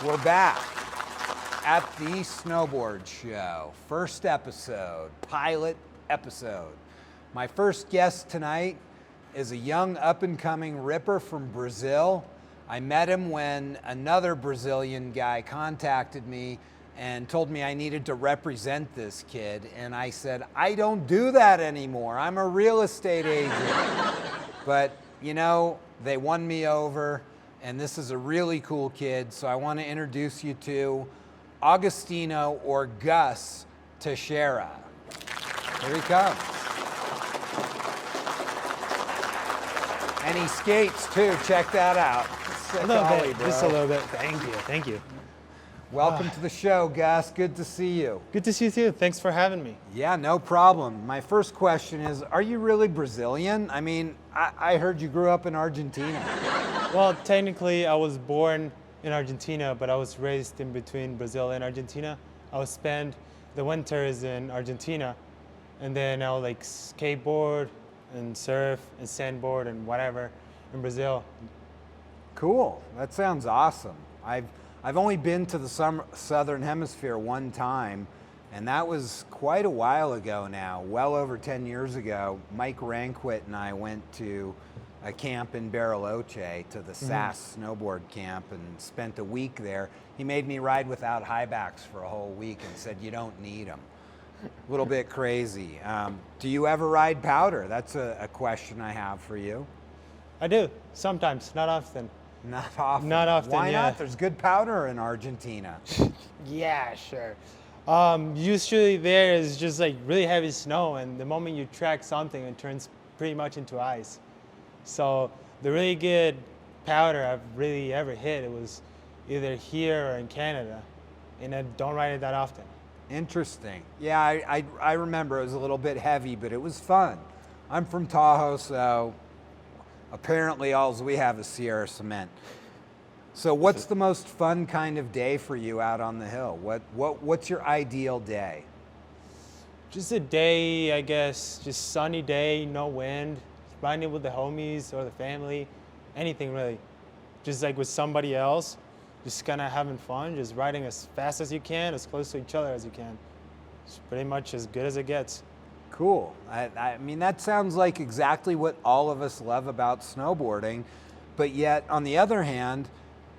We're back at the Snowboard Show. First episode, pilot episode. My first guest tonight is a young up-and-coming ripper from Brazil. I met him when another Brazilian guy contacted me and told me I needed to represent this kid. And I said, I don't do that anymore. I'm a real estate agent. But, you know, they won me over, and this is a really cool kid. So I want to introduce you to Augustinho, or Gus Teixeira. Here he comes. And he skates too, check that out. A little bit, just a little bit. Thank you. Welcome to the show, Gus. Good to see you. Good to see you too. Thanks for having me. Yeah, no problem. My first question is, are you really Brazilian? I mean, I heard you grew up in Argentina. Well, technically I was born in Argentina, but I was raised in between Brazil and Argentina. I would spend the winters in Argentina, and then I'll like skateboard and surf and sandboard and whatever in Brazil. Cool. That sounds awesome. I've only been to the Southern Hemisphere one time, and that was quite a while ago now, well over 10 years ago. Mike Ranquit and I went to a camp in Bariloche, to the SAS snowboard camp, and spent a week there. He made me ride without high backs for a whole week and said, you don't need them. A little bit crazy. Do you ever ride powder? That's a question I have for you. I do, sometimes, not often. Not often. Not often. Why yeah. not? There's good powder in Argentina. Yeah, sure. Usually there is just like really heavy snow, and the moment you track something, it turns pretty much into ice. So the really good powder I've really ever hit, it was either here or in Canada, and I don't ride it that often. Interesting. Yeah, I remember it was a little bit heavy, but it was fun. I'm from Tahoe, so apparently all we have is Sierra Cement. So what's the most fun kind of day for you out on the hill? What's your ideal day? Just a day, I guess, just sunny day, no wind, riding with the homies or the family, anything really. Just like with somebody else, just kind of having fun, just riding as fast as you can, as close to each other as you can. It's pretty much as good as it gets. Cool. I mean, that sounds like exactly what all of us love about snowboarding, but yet, on the other hand,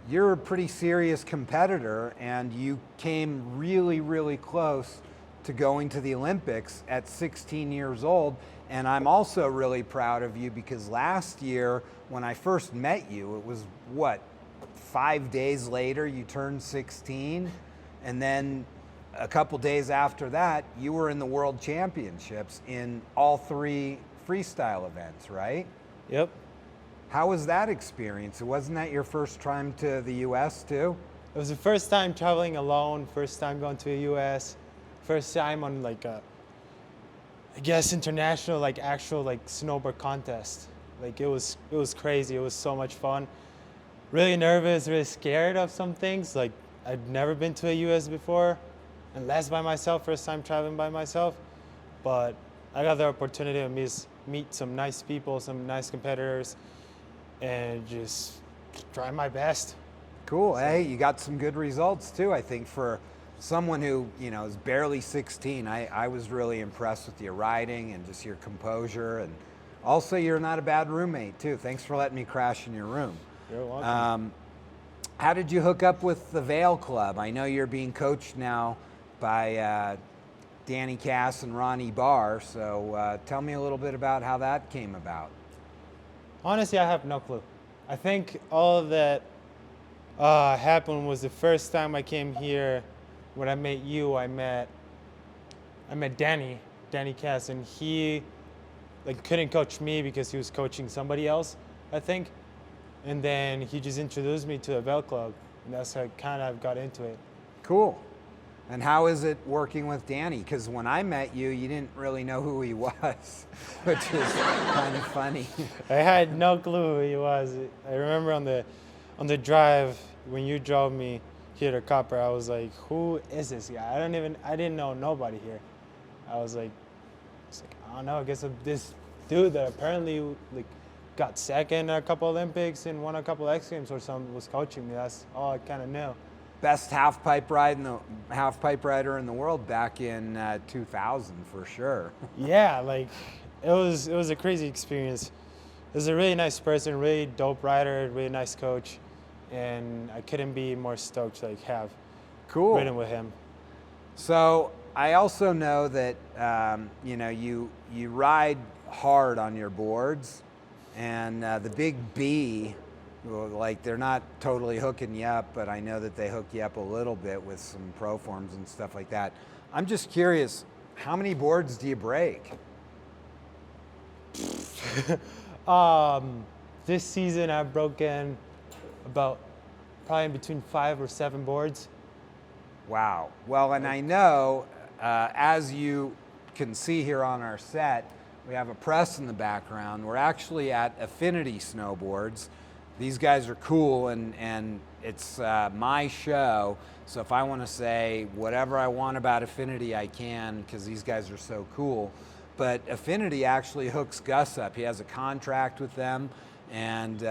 you're a pretty serious competitor, and you came really, really close to going to the Olympics at 16 years old. And I'm also really proud of you because last year, when I first met you, it was, 5 days later, you turned 16, and then a couple days after that, you were in the World Championships in all 3 freestyle events, right? Yep. How was that experience? Wasn't that your first time to the US too? It was the first time traveling alone, first time going to the US, first time on like a, I guess, international, like actual like snowboard contest. Like it was crazy. It was so much fun. Really nervous, really scared of some things. Like I'd never been to the US before, unless by myself, first time traveling by myself. But I got the opportunity to meet some nice people, some nice competitors, and just try my best. Cool. Hey, you got some good results too. I think for someone who, you know, is barely 16, I was really impressed with your riding and just your composure, and also you're not a bad roommate too. Thanks for letting me crash in your room. You're welcome. How did you hook up with the Vail Club? I know you're being coached now by Danny Cass and Ronnie Barr, so tell me a little bit about how that came about. Honestly, I have no clue. I think all of that happened was the first time I came here. When I met you, I met Danny Cass, and he like couldn't coach me because he was coaching somebody else, I think. And then he just introduced me to the Vail Club, and that's how I kind of got into it. Cool. And how is it working with Danny? Because when I met you, you didn't really know who he was, which is kind of funny. I had no clue who he was. I remember on the drive when you drove me here to Copper, I was like, who is this guy? I didn't know nobody here. I was like, I don't know, I guess this dude that apparently like got second at a couple Olympics and won a couple X Games or something was coaching me. That's all I kind of knew. best half pipe rider in the world back in 2000 for sure. Yeah, like it was a crazy experience. It was a really nice person, really dope rider, really nice coach, and I couldn't be more stoked to like have Cool. ridden with him. So I also know that you know you ride hard on your boards, and the Big B, well, like they're not totally hooking you up, but I know that they hook you up a little bit with some pro forms and stuff like that. I'm just curious, how many boards do you break? This season I've broken about probably between 5 or 7 boards. Wow. Well, and I know, as you can see here on our set, we have a press in the background. We're actually at Affinity Snowboards. These guys are cool, and it's my show. So if I want to say whatever I want about Affinity, I can, because these guys are so cool. But Affinity actually hooks Gus up. He has a contract with them, and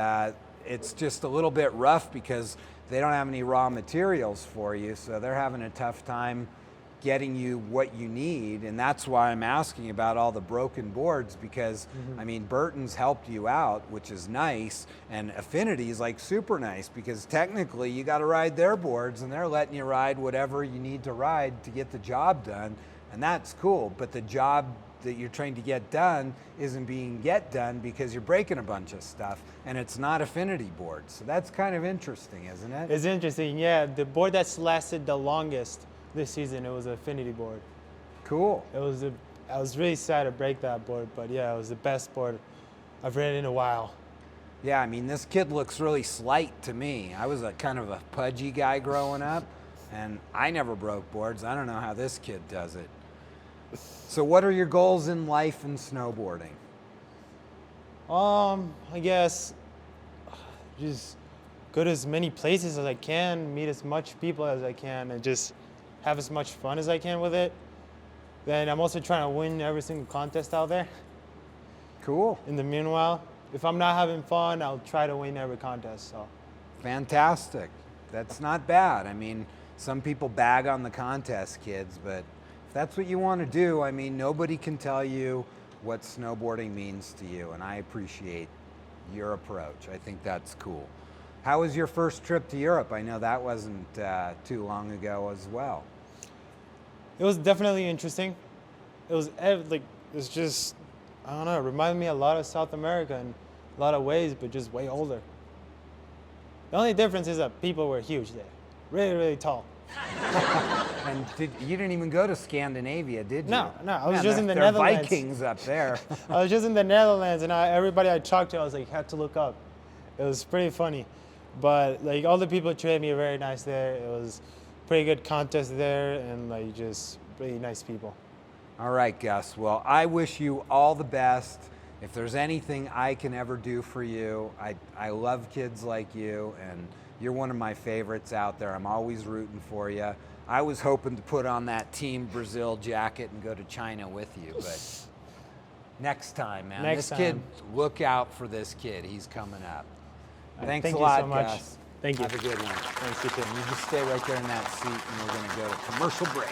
it's just a little bit rough because they don't have any raw materials for you, so they're having a tough time getting you what you need, and that's why I'm asking about all the broken boards, because I mean, Burton's helped you out, which is nice, and Affinity's like super nice, because technically you got to ride their boards and they're letting you ride whatever you need to ride to get the job done, and that's cool. But the job that you're trying to get done isn't being done because you're breaking a bunch of stuff, and it's not Affinity boards. So that's kind of interesting, isn't it? It's interesting, yeah. The board that's lasted the longest this season, it was an Affinity board. Cool. I was really sad to break that board, but yeah, it was the best board I've ridden in a while. Yeah, I mean, this kid looks really slight to me. I was a kind of a pudgy guy growing up, and I never broke boards. I don't know how this kid does it. So what are your goals in life and snowboarding? I guess just go to as many places as I can, meet as much people as I can, and just have as much fun as I can with it. Then I'm also trying to win every single contest out there. Cool. In the meanwhile, if I'm not having fun, I'll try to win every contest. So. Fantastic. That's not bad. I mean, some people bag on the contest kids, but if that's what you want to do, I mean, nobody can tell you what snowboarding means to you, and I appreciate your approach. I think that's cool. How was your first trip to Europe? I know that wasn't too long ago as well. It was definitely interesting. It was like, it's just, I don't know, it reminded me a lot of South America in a lot of ways, but just way older. The only difference is that people were huge there, really, really tall. And you didn't even go to Scandinavia, did you? No, I was Man, just in the they're Netherlands. Vikings up there. I was just in the Netherlands, and everybody I talked to, I was like, had to look up. It was pretty funny. But like all the people treated me very nice there. It was pretty good contest there, and like just really nice people. All right, Gus. Well, I wish you all the best. If there's anything I can ever do for you, I love kids like you, and you're one of my favorites out there. I'm always rooting for you. I was hoping to put on that Team Brazil jacket and go to China with you, but next time, man. Next this kid, time. Look out for this kid. He's coming up. Thanks Thank a you lot, so much. Gus. Thank you. Have a good one. Thanks, you too. You just stay right there in that seat, and we're going to go to commercial break.